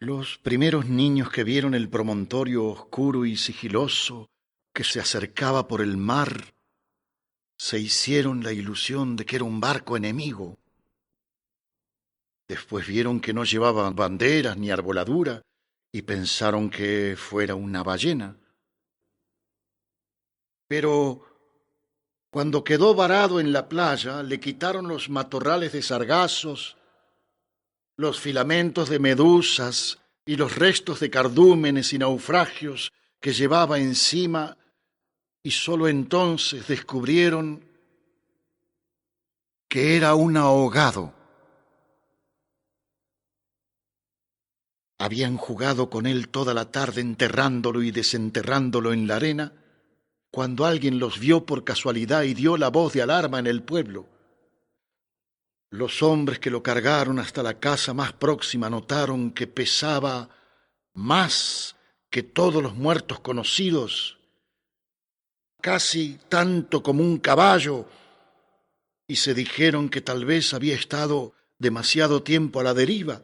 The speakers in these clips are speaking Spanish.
Los primeros niños que vieron el promontorio oscuro y sigiloso que se acercaba por el mar se hicieron la ilusión de que era un barco enemigo. Después vieron que no llevaba banderas ni arboladura y pensaron que fuera una ballena. Pero cuando quedó varado en la playa, le quitaron los matorrales de sargazos, los filamentos de medusas y los restos de cardúmenes y naufragios que llevaba encima, y sólo entonces descubrieron que era un ahogado. Habían jugado con él toda la tarde enterrándolo y desenterrándolo en la arena, cuando alguien los vio por casualidad y dio la voz de alarma en el pueblo. Los hombres que lo cargaron hasta la casa más próxima notaron que pesaba más que todos los muertos conocidos, casi tanto como un caballo, y se dijeron que tal vez había estado demasiado tiempo a la deriva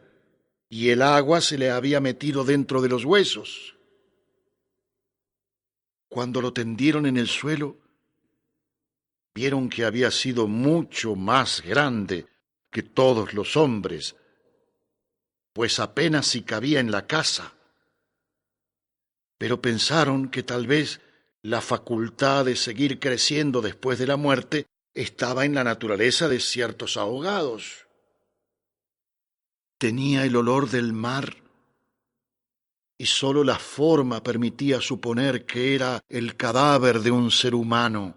y el agua se le había metido dentro de los huesos. Cuando lo tendieron en el suelo, vieron que había sido mucho más grande que todos los hombres, pues apenas si cabía en la casa. Pero pensaron que tal vez la facultad de seguir creciendo después de la muerte estaba en la naturaleza de ciertos ahogados. Tenía el olor del mar y sólo la forma permitía suponer que era el cadáver de un ser humano,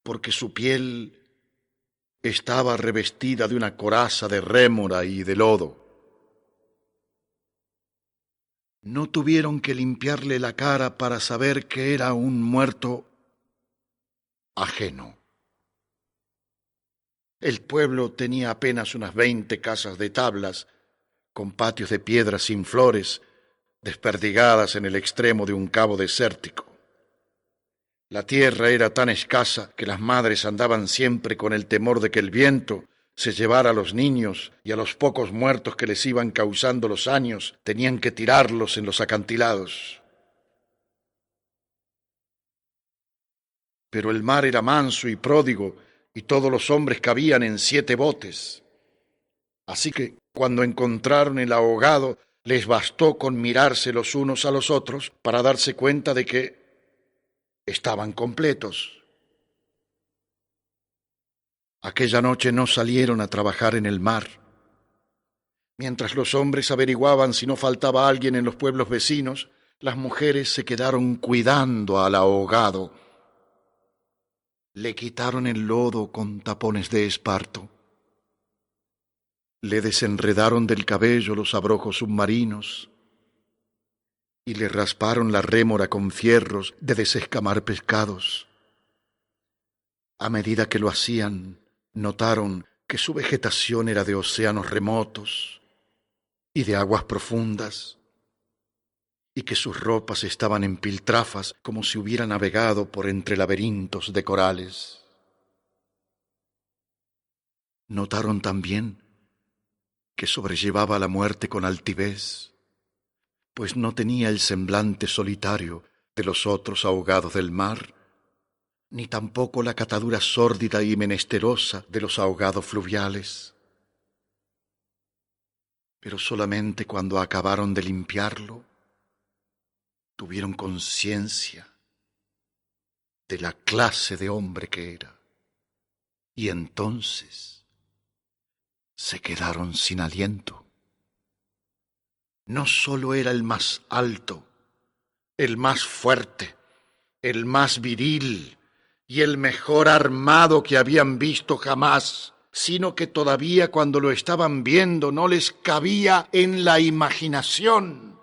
porque su piel estaba revestida de una coraza de rémora y de lodo. No tuvieron que limpiarle la cara para saber que era un muerto ajeno. El pueblo tenía apenas unas 20 casas de tablas, con patios de piedra sin flores, desperdigadas en el extremo de un cabo desértico. La tierra era tan escasa que las madres andaban siempre con el temor de que el viento se llevara a los niños, y a los pocos muertos que les iban causando los años tenían que tirarlos en los acantilados. Pero el mar era manso y pródigo, y todos los hombres cabían en 7 botes. Así que cuando encontraron el ahogado, les bastó con mirarse los unos a los otros para darse cuenta de que estaban completos. Aquella noche no salieron a trabajar en el mar. Mientras los hombres averiguaban si no faltaba alguien en los pueblos vecinos, las mujeres se quedaron cuidando al ahogado. Le quitaron el lodo con tapones de esparto. Le desenredaron del cabello los abrojos submarinos y le rasparon la rémora con fierros de desescamar pescados. A medida que lo hacían, notaron que su vegetación era de océanos remotos y de aguas profundas, y que sus ropas estaban en piltrafas como si hubiera navegado por entre laberintos de corales. Notaron también que sobrellevaba la muerte con altivez, pues no tenía el semblante solitario de los otros ahogados del mar, ni tampoco la catadura sórdida y menesterosa de los ahogados fluviales. Pero solamente cuando acabaron de limpiarlo, tuvieron conciencia de la clase de hombre que era, y entonces se quedaron sin aliento. No solo era el más alto, el más fuerte, el más viril y el mejor armado que habían visto jamás, sino que todavía cuando lo estaban viendo no les cabía en la imaginación.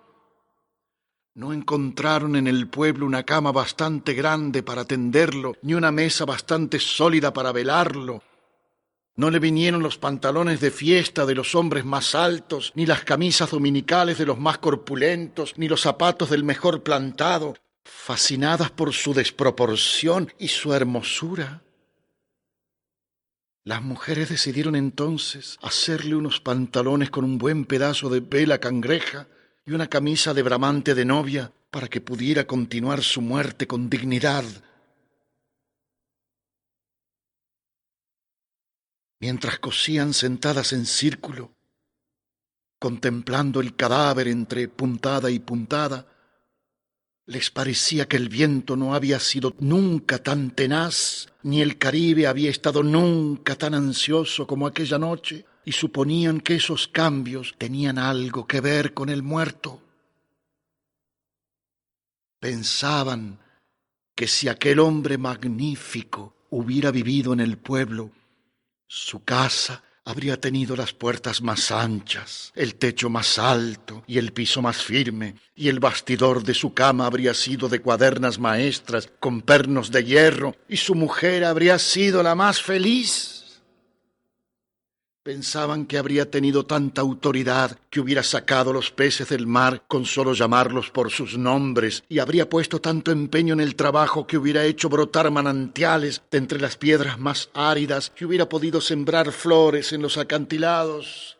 No encontraron en el pueblo una cama bastante grande para tenderlo, ni una mesa bastante sólida para velarlo. No le vinieron los pantalones de fiesta de los hombres más altos, ni las camisas dominicales de los más corpulentos, ni los zapatos del mejor plantado. Fascinadas por su desproporción y su hermosura, las mujeres decidieron entonces hacerle unos pantalones con un buen pedazo de vela cangreja y una camisa de bramante de novia para que pudiera continuar su muerte con dignidad. Mientras cosían sentadas en círculo, contemplando el cadáver entre puntada y puntada, les parecía que el viento no había sido nunca tan tenaz, ni el Caribe había estado nunca tan ansioso como aquella noche, y suponían que esos cambios tenían algo que ver con el muerto. Pensaban que si aquel hombre magnífico hubiera vivido en el pueblo, su casa habría tenido las puertas más anchas, el techo más alto y el piso más firme, y el bastidor de su cama habría sido de cuadernas maestras con pernos de hierro, y su mujer habría sido la más feliz. Pensaban que habría tenido tanta autoridad que hubiera sacado los peces del mar con solo llamarlos por sus nombres, y habría puesto tanto empeño en el trabajo que hubiera hecho brotar manantiales de entre las piedras más áridas, que hubiera podido sembrar flores en los acantilados.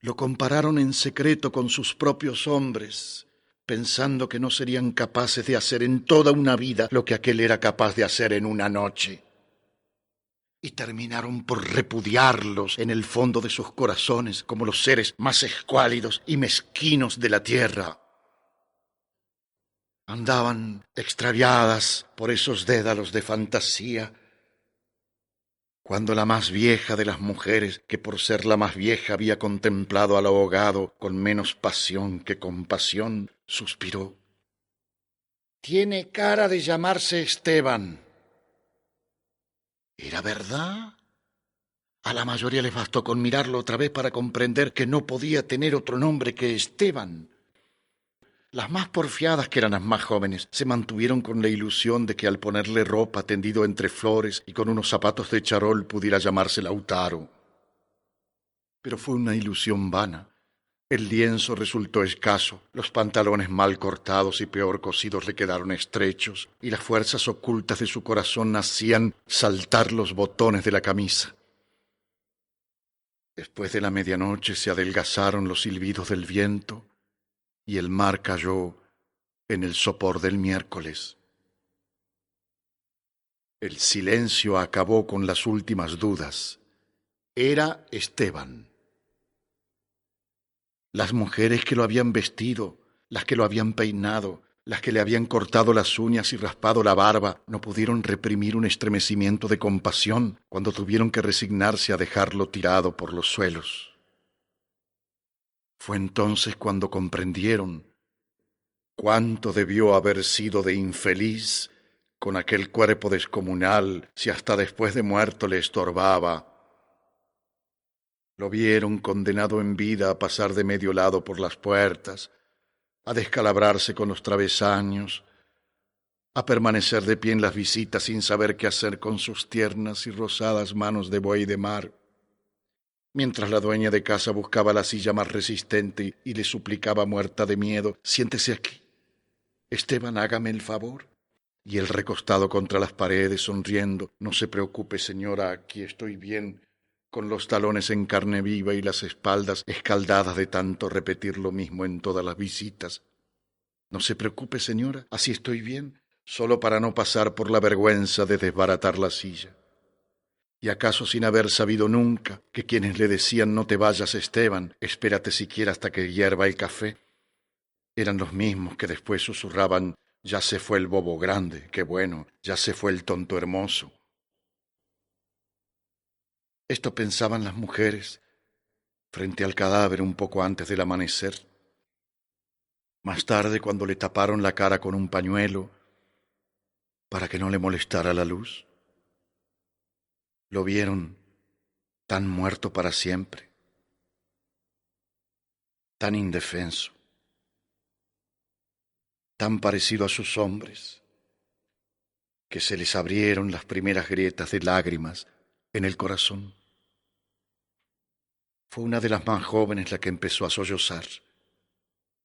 Lo compararon en secreto con sus propios hombres, pensando que no serían capaces de hacer en toda una vida lo que aquel era capaz de hacer en una noche. Y terminaron por repudiarlos en el fondo de sus corazones como los seres más escuálidos y mezquinos de la tierra. Andaban extraviadas por esos dédalos de fantasía, cuando la más vieja de las mujeres, que por ser la más vieja había contemplado al ahogado con menos pasión que compasión, suspiró. «Tiene cara de llamarse Esteban». ¿Era verdad? A la mayoría les bastó con mirarlo otra vez para comprender que no podía tener otro nombre que Esteban. Las más porfiadas, que eran las más jóvenes, se mantuvieron con la ilusión de que al ponerle ropa tendido entre flores y con unos zapatos de charol pudiera llamarse Lautaro. Pero fue una ilusión vana. El lienzo resultó escaso, los pantalones mal cortados y peor cosidos le quedaron estrechos, y las fuerzas ocultas de su corazón hacían saltar los botones de la camisa. Después de la medianoche se adelgazaron los silbidos del viento y el mar cayó en el sopor del miércoles. El silencio acabó con las últimas dudas. Era Esteban. Las mujeres que lo habían vestido, las que lo habían peinado, las que le habían cortado las uñas y raspado la barba, no pudieron reprimir un estremecimiento de compasión cuando tuvieron que resignarse a dejarlo tirado por los suelos. Fue entonces cuando comprendieron cuánto debió haber sido de infeliz con aquel cuerpo descomunal, si hasta después de muerto le estorbaba. Lo vieron condenado en vida a pasar de medio lado por las puertas, a descalabrarse con los travesaños, a permanecer de pie en las visitas sin saber qué hacer con sus tiernas y rosadas manos de buey de mar, mientras la dueña de casa buscaba la silla más resistente y le suplicaba muerta de miedo: «Siéntese aquí, Esteban, hágame el favor». Y él, recostado contra las paredes, sonriendo: «No se preocupe, señora, aquí estoy bien», con los talones en carne viva y las espaldas escaldadas de tanto repetir lo mismo en todas las visitas. «No se preocupe, señora, así estoy bien, solo para no pasar por la vergüenza de desbaratar la silla». ¿Y acaso sin haber sabido nunca que quienes le decían «No te vayas, Esteban, espérate siquiera hasta que hierva el café», eran los mismos que después susurraban «Ya se fue el bobo grande, qué bueno, ya se fue el tonto hermoso»? Esto pensaban las mujeres frente al cadáver un poco antes del amanecer. Más tarde, cuando le taparon la cara con un pañuelo para que no le molestara la luz, lo vieron tan muerto para siempre, tan indefenso, tan parecido a sus hombres, que se les abrieron las primeras grietas de lágrimas en el corazón. Fue una de las más jóvenes la que empezó a sollozar.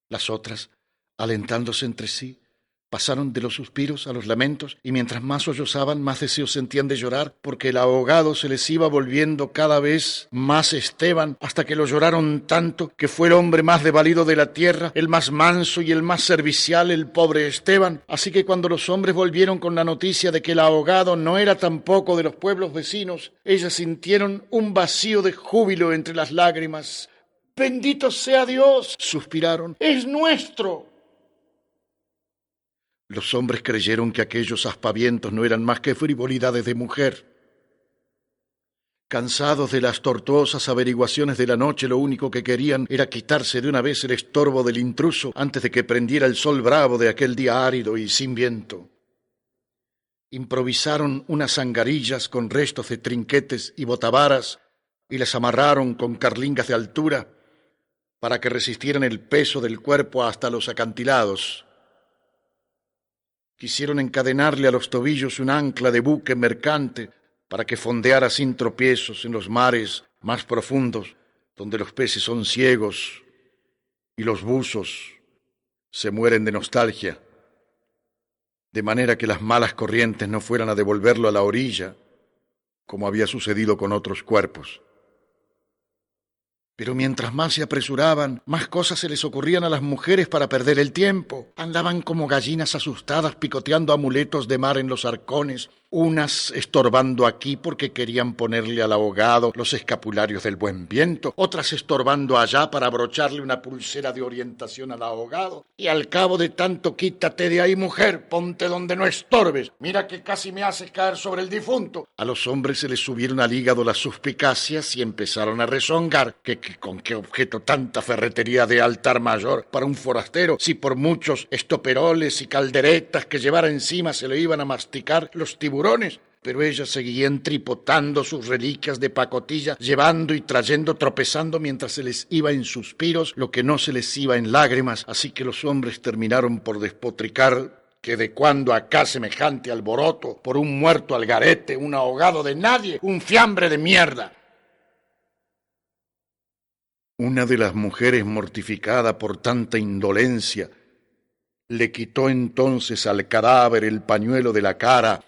Las otras, alentándose entre sí, Pasaron de los suspiros a los lamentos, y mientras más sollozaban, más deseos sentían de llorar, porque el ahogado se les iba volviendo cada vez más Esteban, hasta que lo lloraron tanto que fue el hombre más desvalido de la tierra, el más manso y el más servicial, el pobre Esteban. Así que cuando los hombres volvieron con la noticia de que el ahogado no era tampoco de los pueblos vecinos, ellas sintieron un vacío de júbilo entre las lágrimas. «¡Bendito sea Dios!», suspiraron, «es nuestro». Los hombres creyeron que aquellos aspavientos no eran más que frivolidades de mujer. Cansados de las tortuosas averiguaciones de la noche, lo único que querían era quitarse de una vez el estorbo del intruso antes de que prendiera el sol bravo de aquel día árido y sin viento. Improvisaron unas angarillas con restos de trinquetes y botavaras y las amarraron con carlingas de altura para que resistieran el peso del cuerpo hasta los acantilados. Quisieron encadenarle a los tobillos un ancla de buque mercante para que fondeara sin tropiezos en los mares más profundos, donde los peces son ciegos y los buzos se mueren de nostalgia, de manera que las malas corrientes no fueran a devolverlo a la orilla, como había sucedido con otros cuerpos. Pero mientras más se apresuraban, más cosas se les ocurrían a las mujeres para perder el tiempo. Andaban como gallinas asustadas picoteando amuletos de mar en los arcones, unas estorbando aquí porque querían ponerle al ahogado los escapularios del buen viento, otras estorbando allá para abrocharle una pulsera de orientación al ahogado. Y al cabo de tanto, quítate de ahí, mujer, ponte donde no estorbes, mira que casi me haces caer sobre el difunto. A los hombres se les subieron al hígado las suspicacias y empezaron a rezongar que con qué objeto tanta ferretería de altar mayor para un forastero, si por muchos estoperoles y calderetas que llevara encima se le iban a masticar los tiburones. Pero ellas seguían tripotando sus reliquias de pacotilla, llevando y trayendo, tropezando mientras se les iba en suspiros lo que no se les iba en lágrimas, así que los hombres terminaron por despotricar que de cuando acá semejante alboroto por un muerto al garete, un ahogado de nadie, un fiambre de mierda. Una de las mujeres, mortificada por tanta indolencia, le quitó entonces al cadáver el pañuelo de la cara,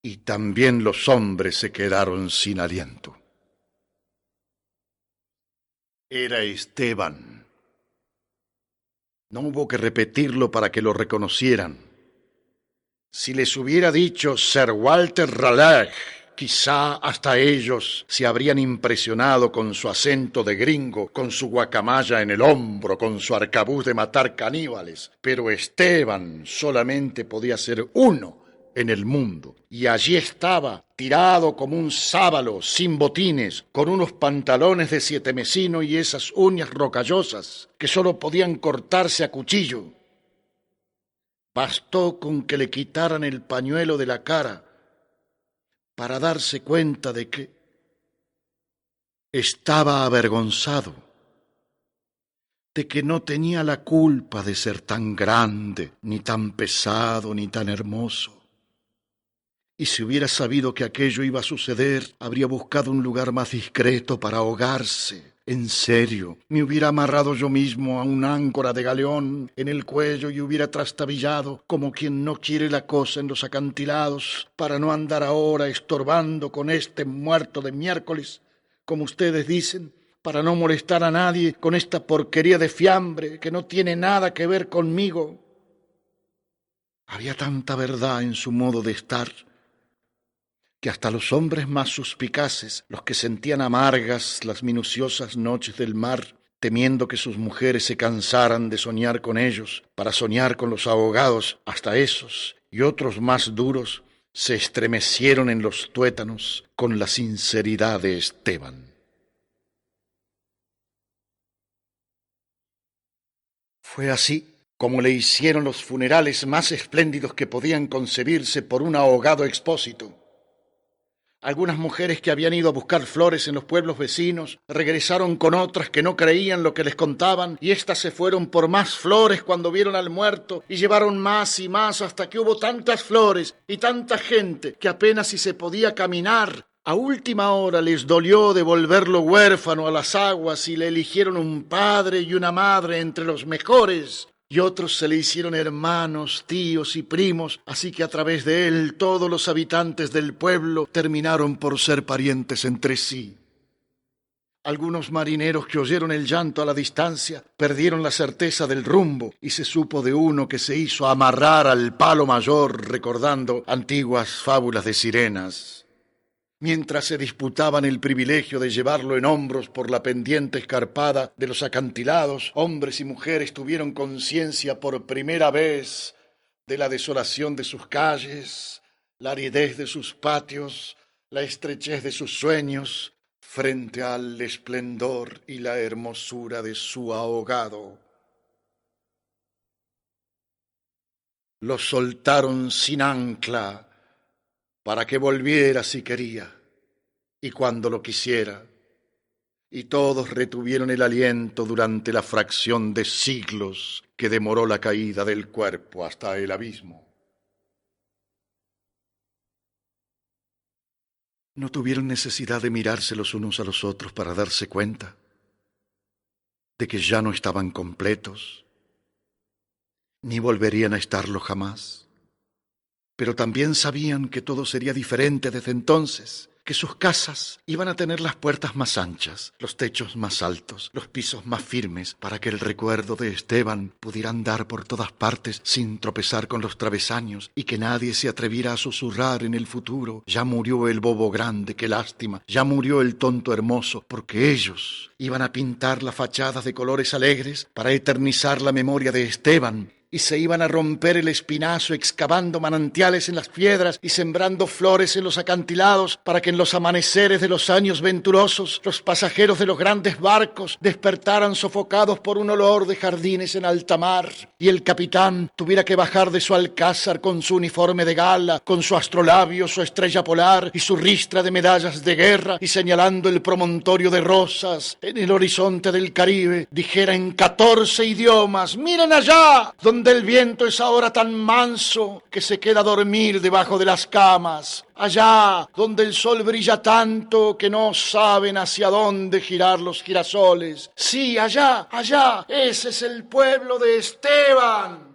y también los hombres se quedaron sin aliento. Era Esteban. No hubo que repetirlo para que lo reconocieran. Si les hubiera dicho Sir Walter Raleigh, quizá hasta ellos se habrían impresionado con su acento de gringo, con su guacamaya en el hombro, con su arcabuz de matar caníbales. Pero Esteban solamente podía ser uno en el mundo. Y allí estaba, tirado como un sábalo, sin botines, con unos pantalones de 7 mecino y esas uñas rocallosas que sólo podían cortarse a cuchillo. Bastó con que le quitaran el pañuelo de la cara para darse cuenta de que estaba avergonzado, de que no tenía la culpa de ser tan grande, ni tan pesado, ni tan hermoso. Y si hubiera sabido que aquello iba a suceder, habría buscado un lugar más discreto para ahogarse. En serio, me hubiera amarrado yo mismo a un áncora de galeón en el cuello y hubiera trastabillado como quien no quiere la cosa en los acantilados, para no andar ahora estorbando con este muerto de miércoles, como ustedes dicen, para no molestar a nadie con esta porquería de fiambre que no tiene nada que ver conmigo. Había tanta verdad en su modo de estar, que hasta los hombres más suspicaces, los que sentían amargas las minuciosas noches del mar, temiendo que sus mujeres se cansaran de soñar con ellos, para soñar con los ahogados, hasta esos y otros más duros, se estremecieron en los tuétanos con la sinceridad de Esteban. Fue así como le hicieron los funerales más espléndidos que podían concebirse por un ahogado expósito. Algunas mujeres que habían ido a buscar flores en los pueblos vecinos regresaron con otras que no creían lo que les contaban, y éstas se fueron por más flores cuando vieron al muerto y llevaron más y más hasta que hubo tantas flores y tanta gente que apenas si se podía caminar. A última hora les dolió devolverlo huérfano a las aguas y le eligieron un padre y una madre entre los mejores. y otros se le hicieron hermanos, tíos y primos, así que a través de él todos los habitantes del pueblo terminaron por ser parientes entre sí. Algunos marineros que oyeron el llanto a la distancia perdieron la certeza del rumbo y se supo de uno que se hizo amarrar al palo mayor recordando antiguas fábulas de sirenas. Mientras se disputaban el privilegio de llevarlo en hombros por la pendiente escarpada de los acantilados, hombres y mujeres tuvieron conciencia por primera vez de la desolación de sus calles, la aridez de sus patios, la estrechez de sus sueños, frente al esplendor y la hermosura de su ahogado. Lo soltaron sin ancla para que volviera si quería y cuando lo quisiera, y todos retuvieron el aliento durante la fracción de siglos que demoró la caída del cuerpo hasta el abismo. No tuvieron necesidad de mirarse los unos a los otros para darse cuenta de que ya no estaban completos, ni volverían a estarlo jamás. Pero también sabían que todo sería diferente desde entonces, que sus casas iban a tener las puertas más anchas, los techos más altos, los pisos más firmes, para que el recuerdo de Esteban pudiera andar por todas partes sin tropezar con los travesaños y que nadie se atreviera a susurrar en el futuro: ya murió el bobo grande, qué lástima, ya murió el tonto hermoso, porque ellos iban a pintar las fachadas de colores alegres para eternizar la memoria de Esteban, y se iban a romper el espinazo excavando manantiales en las piedras y sembrando flores en los acantilados para que en los amaneceres de los años venturosos los pasajeros de los grandes barcos despertaran sofocados por un olor de jardines en alta mar y el capitán tuviera que bajar de su alcázar con su uniforme de gala, con su astrolabio, su estrella polar y su ristra de medallas de guerra, y señalando el promontorio de rosas en el horizonte del Caribe dijera en 14 idiomas: miren allá, donde el viento es ahora tan manso que se queda a dormir debajo de las camas. Allá donde el sol brilla tanto que no saben hacia dónde girar los girasoles. Sí, allá, ese es el pueblo de Esteban.